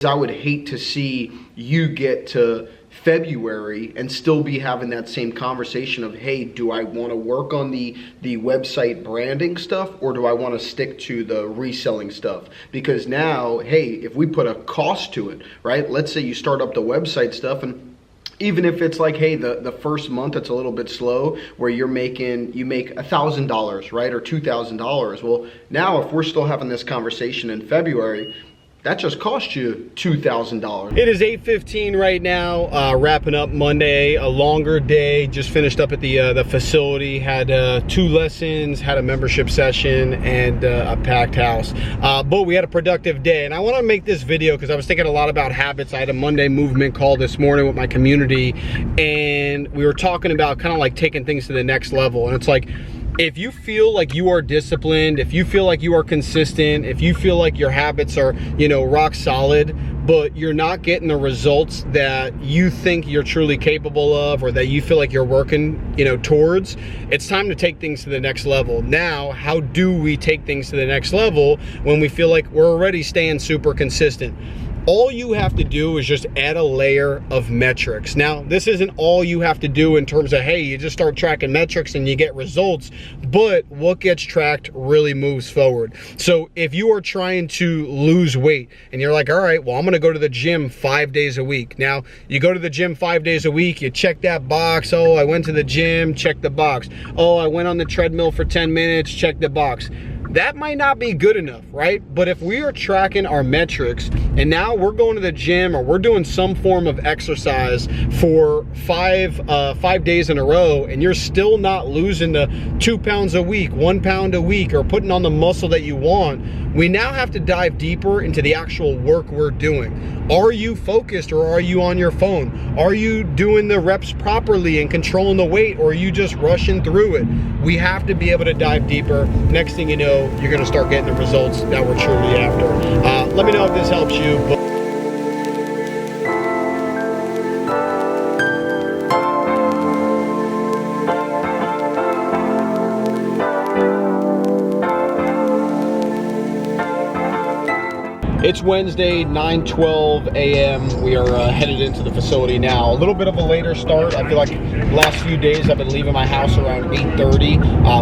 I would hate to see you get to February and still be having that same conversation of, hey, do I want to work on the website branding stuff, or do I want to stick to the reselling stuff? Because now, hey, if we put a cost to it, right? Let's say you start up the website stuff, and even if it's like, hey, the first month it's a little bit slow, where you make $1,000, right, or $2,000. Well, now if we're still having this conversation in February, that just cost you $2,000. It is 8:15 right now, wrapping up Monday, a longer day. Just finished up at the facility, had 2 lessons, had a membership session, and a packed house. But we had a productive day, and I want to make this video because I was thinking a lot about habits. I had a Monday movement call this morning with my community, and we were talking about kind of like taking things to the next level. And it's like, if you feel like you are disciplined, if you feel like you are consistent, if you feel like your habits are, rock solid, but you're not getting the results that you think you're truly capable of, or that you feel like you're working, towards, it's time to take things to the next level. Now, how do we take things to the next level when we feel like we're already staying super consistent? All you have to do is just add a layer of metrics. Now, this isn't all you have to do in terms of, hey, you just start tracking metrics and you get results, but what gets tracked really moves forward. So if you are trying to lose weight and you're like, all right, well, I'm gonna go to the gym 5 days a week. Now, you go to the gym 5 days a week, you check that box. Oh, I went to the gym, check the box. Oh, I went on the treadmill for 10 minutes, check the box. That might not be good enough, right? But if we are tracking our metrics and now we're going to the gym, or we're doing some form of exercise for five days in a row, and you're still not losing the 2 pounds a week, 1 pound a week, or putting on the muscle that you want, we now have to dive deeper into the actual work we're doing. Are you focused, or are you on your phone? Are you doing the reps properly and controlling the weight, or are you just rushing through it? We have to be able to dive deeper. Next thing you know, you're gonna start getting the results that we're truly after. Let me know if this helps you. It's Wednesday, 9:12 a.m. We are headed into the facility now. A little bit of a later start. I feel like last few days I've been leaving my house around 8:30.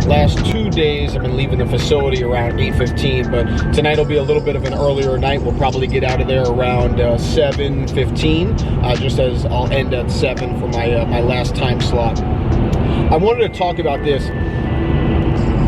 Last 2 days I've been leaving the facility around 8:15, but tonight will be a little bit of an earlier night. We'll probably get out of there around 7:15, just as I'll end at 7 for my last time slot. I wanted to talk about this.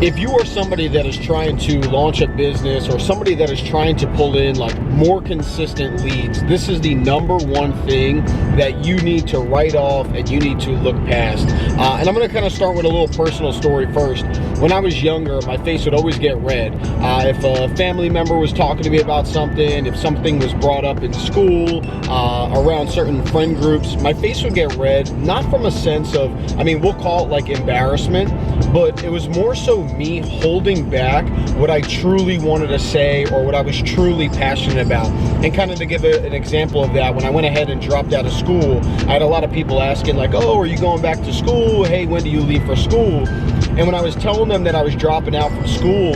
If you are somebody that is trying to launch a business, or somebody that is trying to pull in like more consistent leads, this is the #1 thing that you need to write off and you need to look past. And I'm gonna kind of start with a little personal story first. When I was younger, my face would always get red. If a family member was talking to me about something, if something was brought up in school, around certain friend groups, my face would get red, not from a sense of, we'll call it like embarrassment, but it was more so me holding back what I truly wanted to say, or what I was truly passionate about. And kind of to give an example of that, when I went ahead and dropped out of school, I had a lot of people asking like, oh, are you going back to school? Hey, when do you leave for school? And when I was telling them that I was dropping out from school,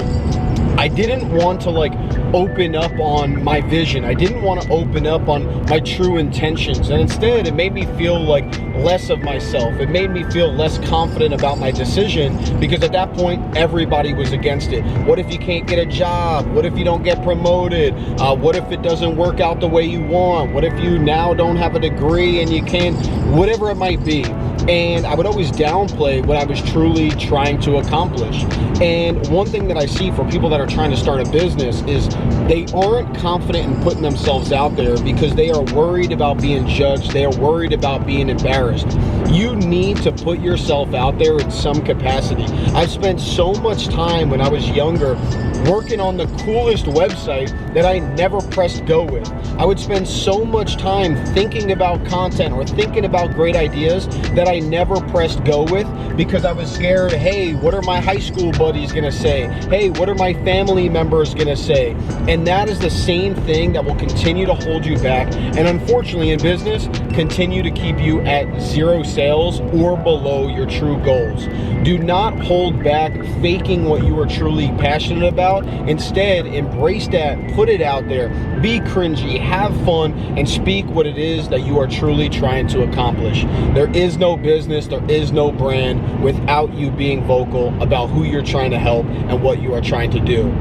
I didn't want to like open up on my vision. I didn't want to open up on my true intentions. And instead, it made me feel like less of myself. It made me feel less confident about my decision, because at that point, everybody was against it. What if you can't get a job? What if you don't get promoted? What if it doesn't work out the way you want? What if you now don't have a degree and you can't, whatever it might be. And I would always downplay what I was truly trying to accomplish. And one thing that I see for people that are trying to start a business is they aren't confident in putting themselves out there because they are worried about being judged. They are worried about being embarrassed. You need to put yourself out there in some capacity. I've spent so much time when I was younger working on the coolest website that I never pressed go with. I would spend so much time thinking about content or thinking about great ideas that I never pressed go with, because I was scared, hey, what are my high school buddies gonna say? Hey, what are my family members gonna say? And that is the same thing that will continue to hold you back, and unfortunately in business, continue to keep you at 0 sales or below your true goals. Do not hold back faking what you are truly passionate about. Instead, embrace that, put it out there, be cringy, have fun, and speak what it is that you are truly trying to accomplish. There is no business, there is no brand without you being vocal about who you're trying to help and what you are trying to do.